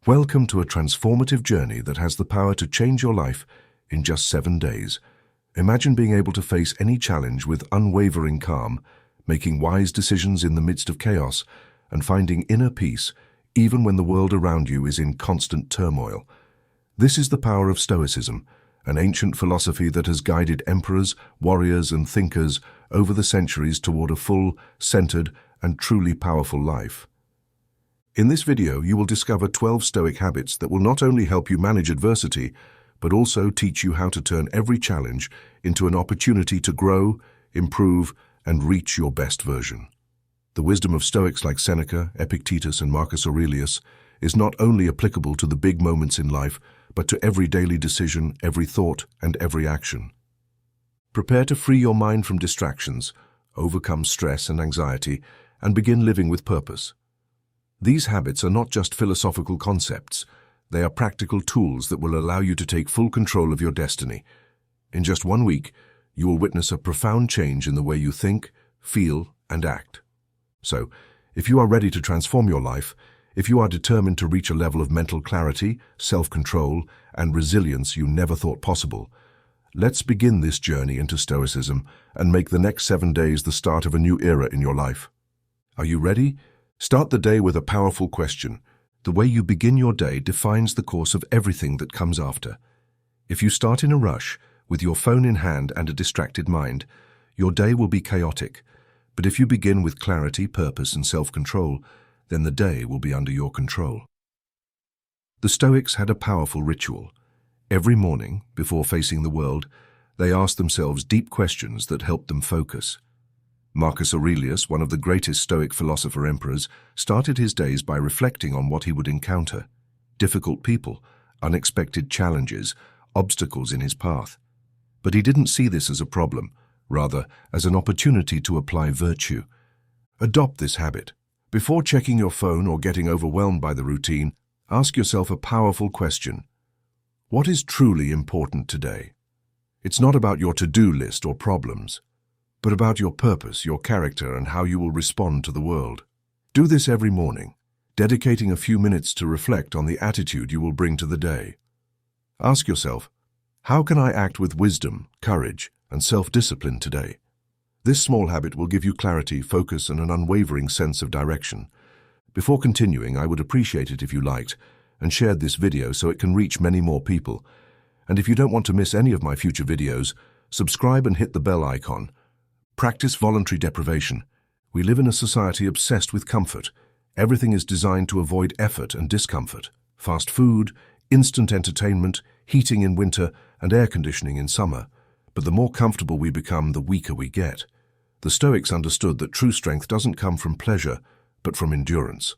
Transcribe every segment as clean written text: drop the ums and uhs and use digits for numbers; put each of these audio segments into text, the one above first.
Welcome to a transformative journey that has the power to change your life in just 7 days. Imagine being able to face any challenge with unwavering calm, making wise decisions in the midst of chaos, and finding inner peace even when the world around you is in constant turmoil. This is the power of Stoicism, an ancient philosophy that has guided emperors, warriors, and thinkers over the centuries toward a full, centered, and truly powerful life. In this video, you will discover 12 Stoic habits that will not only help you manage adversity, but also teach you how to turn every challenge into an opportunity to grow, improve, and reach your best version. The wisdom of Stoics like Seneca, Epictetus, and Marcus Aurelius is not only applicable to the big moments in life, but to every daily decision, every thought, and every action. Prepare to free your mind from distractions, overcome stress and anxiety, and begin living with purpose. These habits are not just philosophical concepts, they are practical tools that will allow you to take full control of your destiny. In just 1 week, you will witness a profound change in the way you think, feel, and act. So, if you are ready to transform your life, if you are determined to reach a level of mental clarity, self-control, and resilience you never thought possible, let's begin this journey into Stoicism and make the next 7 days the start of a new era in your life. Are you ready? Start the day with a powerful question. The way you begin your day defines the course of everything that comes after. If you start in a rush, with your phone in hand and a distracted mind, your day will be chaotic. But if you begin with clarity, purpose, and self-control, then the day will be under your control. The Stoics had a powerful ritual. Every morning, before facing the world, they asked themselves deep questions that helped them focus. Marcus Aurelius, one of the greatest Stoic philosopher-emperors, started his days by reflecting on what he would encounter: difficult people, unexpected challenges, obstacles in his path. But he didn't see this as a problem, rather as an opportunity to apply virtue. Adopt this habit. Before checking your phone or getting overwhelmed by the routine, ask yourself a powerful question. What is truly important today? It's not about your to-do list or problems, but about your purpose, your character, and how you will respond to the world. Do this every morning, dedicating a few minutes to reflect on the attitude you will bring to the day. Ask yourself, how can I act with wisdom, courage, and self-discipline today? This small habit will give you clarity, focus, and an unwavering sense of direction. Before continuing, I would appreciate it if you liked and shared this video so it can reach many more people. And if you don't want to miss any of my future videos, subscribe and hit the bell icon. Practice voluntary deprivation. We live in a society obsessed with comfort. Everything is designed to avoid effort and discomfort. Fast food, instant entertainment, heating in winter, and air conditioning in summer. But the more comfortable we become, the weaker we get. The Stoics understood that true strength doesn't come from pleasure, but from endurance.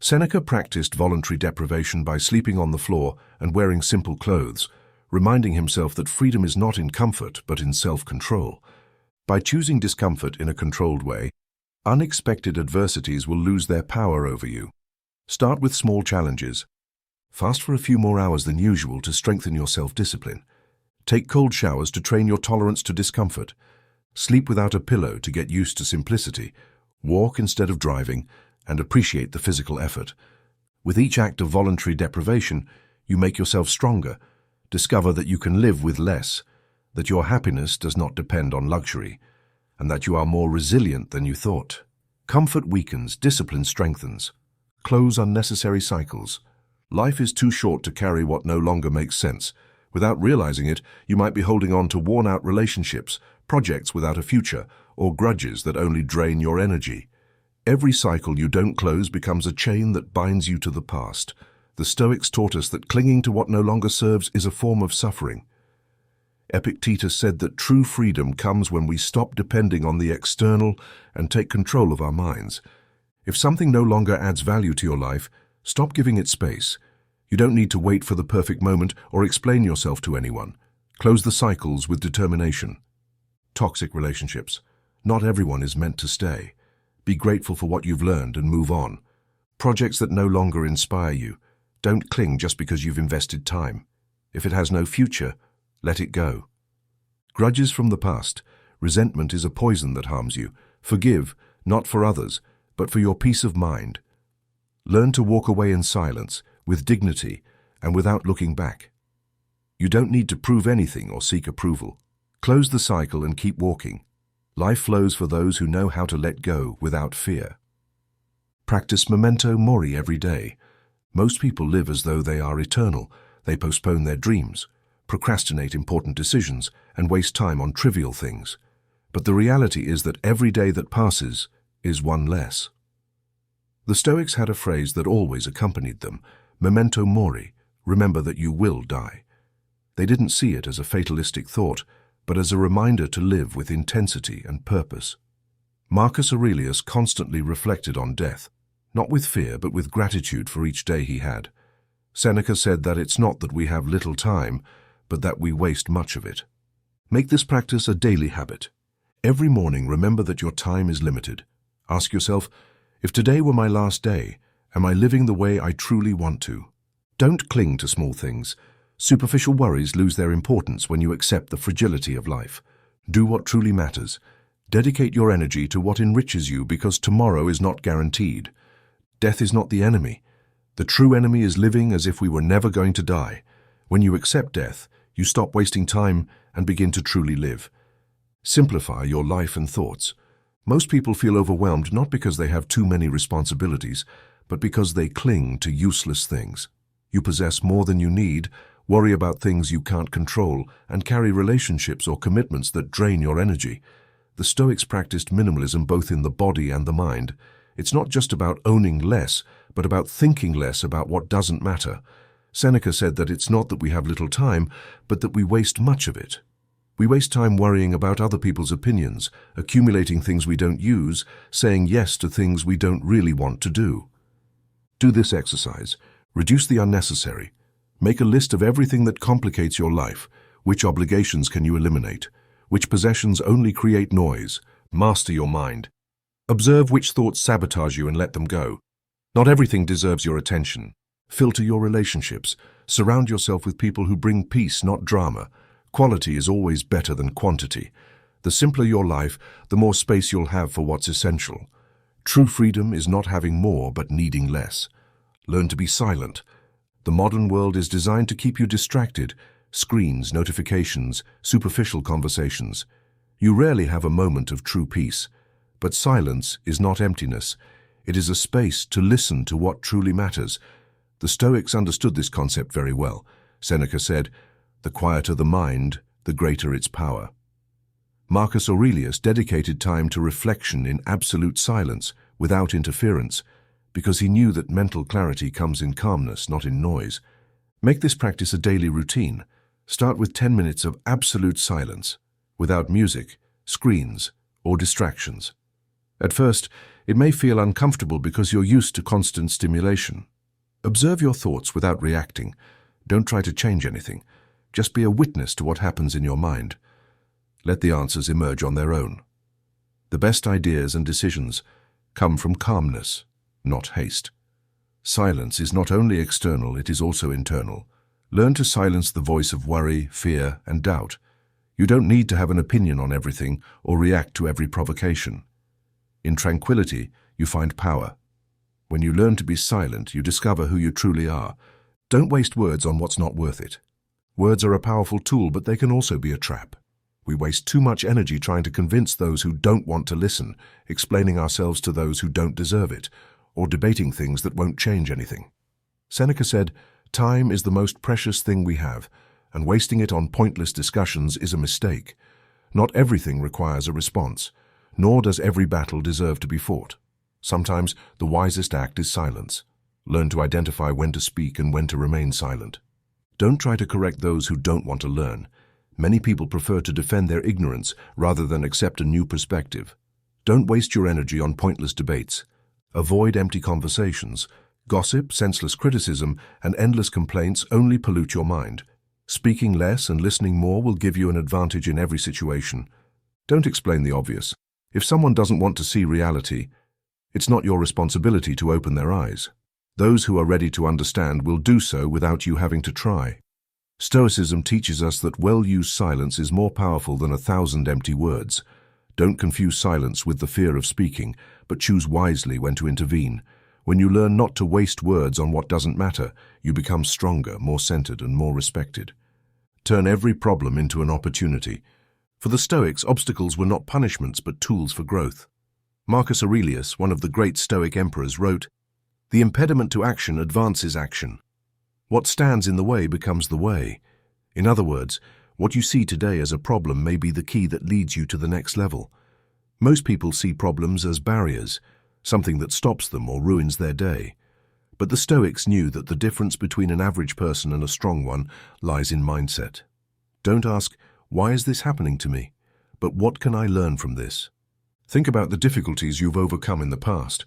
Seneca practiced voluntary deprivation by sleeping on the floor and wearing simple clothes, reminding himself that freedom is not in comfort, but in self-control. By choosing discomfort in a controlled way, unexpected adversities will lose their power over you. Start with small challenges. Fast for a few more hours than usual to strengthen your self-discipline. Take cold showers to train your tolerance to discomfort. Sleep without a pillow to get used to simplicity. Walk instead of driving, and appreciate the physical effort. With each act of voluntary deprivation, you make yourself stronger. Discover that you can live with less, that your happiness does not depend on luxury, and that you are more resilient than you thought. Comfort weakens, discipline strengthens. Close unnecessary cycles. Life is too short to carry what no longer makes sense. Without realizing it, you might be holding on to worn-out relationships, projects without a future, or grudges that only drain your energy. Every cycle you don't close becomes a chain that binds you to the past. The Stoics taught us that clinging to what no longer serves is a form of suffering. Epictetus said that true freedom comes when we stop depending on the external and take control of our minds. If something no longer adds value to your life, stop giving it space. You don't need to wait for the perfect moment or explain yourself to anyone. Close the cycles with determination. Toxic relationships. Not everyone is meant to stay. Be grateful for what you've learned and move on. Projects that no longer inspire you. Don't cling just because you've invested time. If it has no future, let it go. Grudges from the past. Resentment is a poison that harms you. Forgive, not for others, but for your peace of mind. Learn to walk away in silence, with dignity, and without looking back. You don't need to prove anything or seek approval. Close the cycle and keep walking. Life flows for those who know how to let go without fear. Practice memento mori every day. Most people live as though they are eternal. They postpone their dreams, procrastinate important decisions, and waste time on trivial things. But the reality is that every day that passes is one less. The Stoics had a phrase that always accompanied them: memento mori, remember that you will die. They didn't see it as a fatalistic thought, but as a reminder to live with intensity and purpose. Marcus Aurelius constantly reflected on death, not with fear but with gratitude for each day he had. Seneca said that it's not that we have little time, but that we waste much of it. Make this practice a daily habit. Every morning, remember that your time is limited. Ask yourself, if today were my last day, am I living the way I truly want to? Don't cling to small things. Superficial worries lose their importance when you accept the fragility of life. Do what truly matters. Dedicate your energy to what enriches you, because tomorrow is not guaranteed. Death is not the enemy. The true enemy is living as if we were never going to die. When you accept death, you stop wasting time and begin to truly live. Simplify your life and thoughts. Most people feel overwhelmed not because they have too many responsibilities, but because they cling to useless things. You possess more than you need, worry about things you can't control, and carry relationships or commitments that drain your energy. The Stoics practiced minimalism both in the body and the mind. It's not just about owning less, but about thinking less about what doesn't matter. Seneca said that it's not that we have little time, but that we waste much of it. We waste time worrying about other people's opinions, accumulating things we don't use, saying yes to things we don't really want to do. Do this exercise. Reduce the unnecessary. Make a list of everything that complicates your life. Which obligations can you eliminate? Which possessions only create noise? Master your mind. Observe which thoughts sabotage you and let them go. Not everything deserves your attention. Filter your relationships. Surround yourself with people who bring peace, not drama. Quality is always better than quantity. The simpler your life, the more space you'll have for what's essential. True freedom is not having more but needing less. Learn to be silent. The modern world is designed to keep you distracted. Screens, notifications, superficial conversations. You rarely have a moment of true peace. But silence is not emptiness. It is a space to listen to what truly matters. The Stoics understood this concept very well. Seneca said, "The quieter the mind, the greater its power." Marcus Aurelius dedicated time to reflection in absolute silence, without interference, because he knew that mental clarity comes in calmness, not in noise. Make this practice a daily routine. Start with 10 minutes of absolute silence, without music, screens, or distractions. At first, it may feel uncomfortable because you're used to constant stimulation. Observe your thoughts without reacting. Don't try to change anything. Just be a witness to what happens in your mind. Let the answers emerge on their own. The best ideas and decisions come from calmness, not haste. Silence is not only external, it is also internal. Learn to silence the voice of worry, fear, and doubt. You don't need to have an opinion on everything or react to every provocation. In tranquility, you find power. When you learn to be silent, you discover who you truly are. Don't waste words on what's not worth it. Words are a powerful tool, but they can also be a trap. We waste too much energy trying to convince those who don't want to listen, explaining ourselves to those who don't deserve it, or debating things that won't change anything. Seneca said, "Time is the most precious thing we have, and wasting it on pointless discussions is a mistake. Not everything requires a response, nor does every battle deserve to be fought. Sometimes the wisest act is silence. Learn to identify when to speak and when to remain silent. Don't try to correct those who don't want to learn. Many people prefer to defend their ignorance rather than accept a new perspective. Don't waste your energy on pointless debates. Avoid empty conversations. Gossip, senseless criticism, and endless complaints only pollute your mind. Speaking less and listening more will give you an advantage in every situation. Don't explain the obvious. If someone doesn't want to see reality, it's not your responsibility to open their eyes. Those who are ready to understand will do so without you having to try. Stoicism teaches us that well-used silence is more powerful than 1,000 empty words. Don't confuse silence with the fear of speaking, but choose wisely when to intervene. When you learn not to waste words on what doesn't matter, you become stronger, more centered, and more respected. Turn every problem into an opportunity. For the Stoics, obstacles were not punishments but tools for growth. Marcus Aurelius, one of the great Stoic emperors, wrote, "The impediment to action advances action. What stands in the way becomes the way." In other words, what you see today as a problem may be the key that leads you to the next level. Most people see problems as barriers, something that stops them or ruins their day. But the Stoics knew that the difference between an average person and a strong one lies in mindset. Don't ask, "Why is this happening to me?" but "What can I learn from this?" Think about the difficulties you've overcome in the past.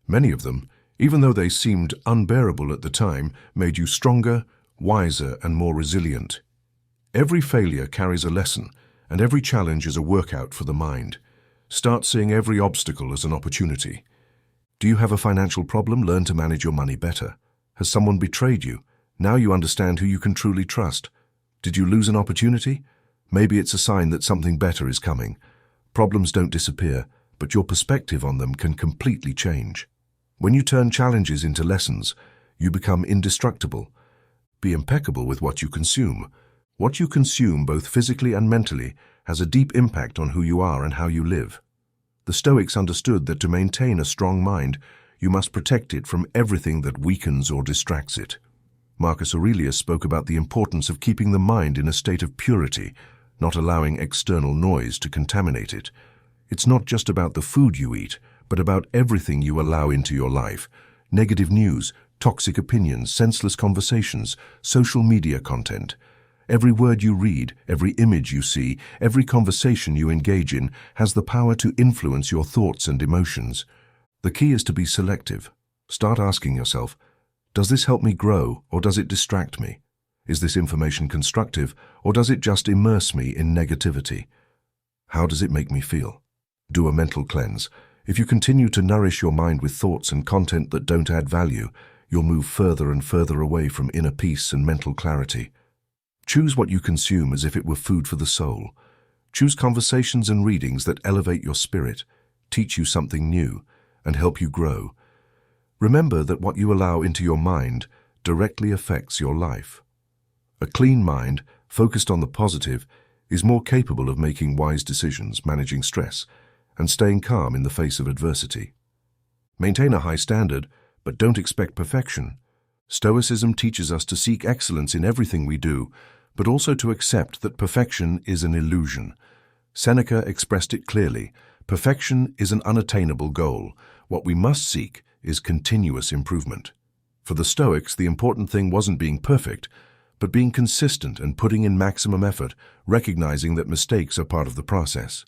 Many of them, even though they seemed unbearable at the time, made you stronger, wiser, and more resilient. Every failure carries a lesson, and every challenge is a workout for the mind. Start seeing every obstacle as an opportunity. Do you have a financial problem? Learn to manage your money better. Has someone betrayed you? Now you understand who you can truly trust. Did you lose an opportunity? Maybe it's a sign that something better is coming. Problems don't disappear, but your perspective on them can completely change. When you turn challenges into lessons, you become indestructible. Be impeccable with what you consume. What you consume, both physically and mentally, has a deep impact on who you are and how you live. The Stoics understood that to maintain a strong mind, you must protect it from everything that weakens or distracts it. Marcus Aurelius spoke about the importance of keeping the mind in a state of purity, not allowing external noise to contaminate it. It's not just about the food you eat, but about everything you allow into your life. Negative news, toxic opinions, senseless conversations, social media content. Every word you read, every image you see, every conversation you engage in has the power to influence your thoughts and emotions. The key is to be selective. Start asking yourself, does this help me grow or does it distract me? Is this information constructive or does it just immerse me in negativity? How does it make me feel? Do a mental cleanse. If you continue to nourish your mind with thoughts and content that don't add value, you'll move further and further away from inner peace and mental clarity. Choose what you consume as if it were food for the soul. Choose conversations and readings that elevate your spirit, teach you something new, and help you grow. Remember that what you allow into your mind directly affects your life. A clean mind, focused on the positive, is more capable of making wise decisions, managing stress, and staying calm in the face of adversity. Maintain a high standard, but don't expect perfection. Stoicism teaches us to seek excellence in everything we do, but also to accept that perfection is an illusion. Seneca expressed it clearly: perfection is an unattainable goal. What we must seek is continuous improvement. For the Stoics, the important thing wasn't being perfect, but being consistent and putting in maximum effort, recognizing that mistakes are part of the process.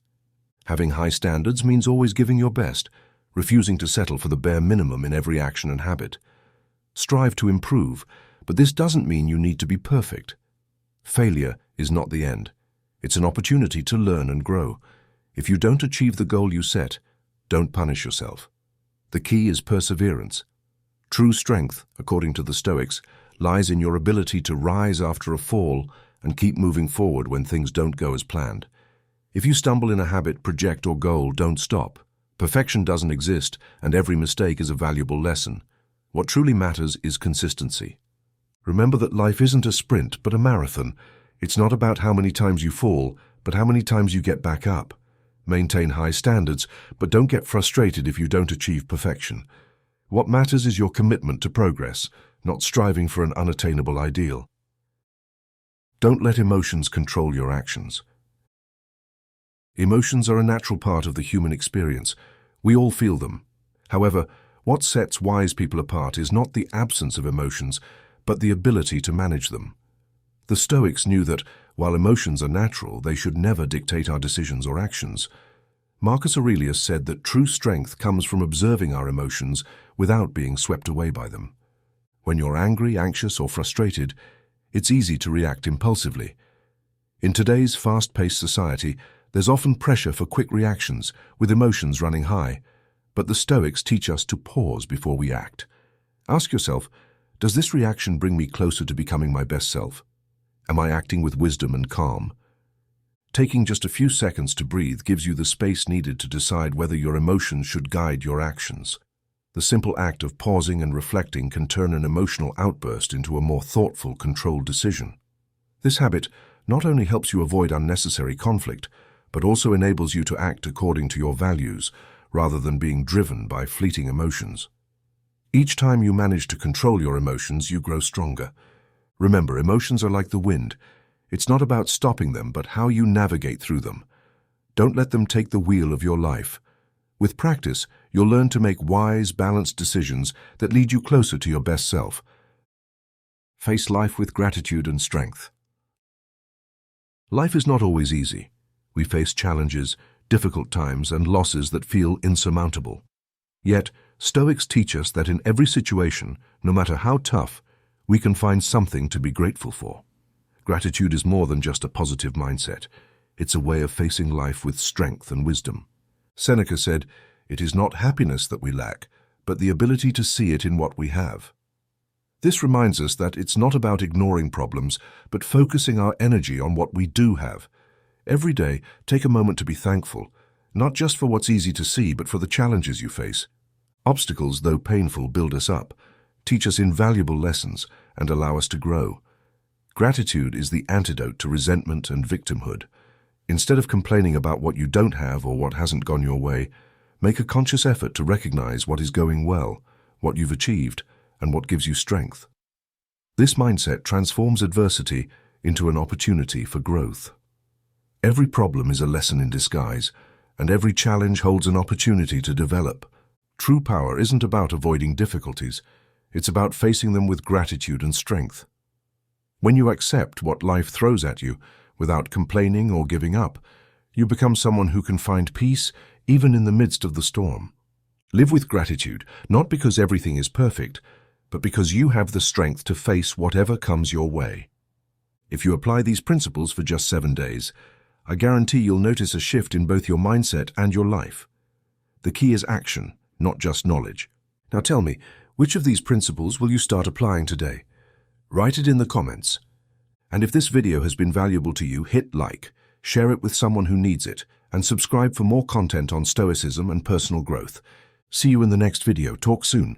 Having high standards means always giving your best, refusing to settle for the bare minimum in every action and habit. Strive to improve, but this doesn't mean you need to be perfect. Failure is not the end. It's an opportunity to learn and grow. If you don't achieve the goal you set, don't punish yourself. The key is perseverance. True strength, according to the Stoics, lies in your ability to rise after a fall and keep moving forward when things don't go as planned. If you stumble in a habit, project, or goal, don't stop. Perfection doesn't exist, and every mistake is a valuable lesson. What truly matters is consistency. Remember that life isn't a sprint, but a marathon. It's not about how many times you fall, but how many times you get back up. Maintain high standards, but don't get frustrated if you don't achieve perfection. What matters is your commitment to progress, not striving for an unattainable ideal. Don't let emotions control your actions. Emotions are a natural part of the human experience. We all feel them. However, what sets wise people apart is not the absence of emotions, but the ability to manage them. The Stoics knew that, while emotions are natural, they should never dictate our decisions or actions. Marcus Aurelius said that true strength comes from observing our emotions without being swept away by them. When you're angry, anxious, or frustrated, it's easy to react impulsively. In today's fast-paced society, there's often pressure for quick reactions, with emotions running high. But the Stoics teach us to pause before we act. Ask yourself, does this reaction bring me closer to becoming my best self? Am I acting with wisdom and calm? Taking just a few seconds to breathe gives you the space needed to decide whether your emotions should guide your actions. The simple act of pausing and reflecting can turn an emotional outburst into a more thoughtful, controlled decision. This habit not only helps you avoid unnecessary conflict, but also enables you to act according to your values, rather than being driven by fleeting emotions. Each time you manage to control your emotions, you grow stronger. Remember, emotions are like the wind. It's not about stopping them, but how you navigate through them. Don't let them take the wheel of your life. With practice, you'll learn to make wise, balanced decisions that lead you closer to your best self. Face life with gratitude and strength. Life is not always easy. We face challenges, difficult times, and losses that feel insurmountable. Yet, Stoics teach us that in every situation, no matter how tough, we can find something to be grateful for. Gratitude is more than just a positive mindset. It's a way of facing life with strength and wisdom. Seneca said, "It is not happiness that we lack, but the ability to see it in what we have." This reminds us that it's not about ignoring problems, but focusing our energy on what we do have. Every day, take a moment to be thankful, not just for what's easy to see, but for the challenges you face. Obstacles, though painful, build us up, teach us invaluable lessons, and allow us to grow. Gratitude is the antidote to resentment and victimhood. Instead of complaining about what you don't have or what hasn't gone your way, make a conscious effort to recognize what is going well, what you've achieved, and what gives you strength. This mindset transforms adversity into an opportunity for growth. Every problem is a lesson in disguise, and every challenge holds an opportunity to develop. True power isn't about avoiding difficulties, it's about facing them with gratitude and strength. When you accept what life throws at you, without complaining or giving up, you become someone who can find peace even in the midst of the storm. Live with gratitude, not because everything is perfect, but because you have the strength to face whatever comes your way. If you apply these principles for just 7 days, I guarantee you'll notice a shift in both your mindset and your life. The key is action, not just knowledge. Now tell me, which of these principles will you start applying today? Write it in the comments. And if this video has been valuable to you, hit like, share it with someone who needs it, and subscribe for more content on Stoicism and personal growth. See you in the next video. Talk soon.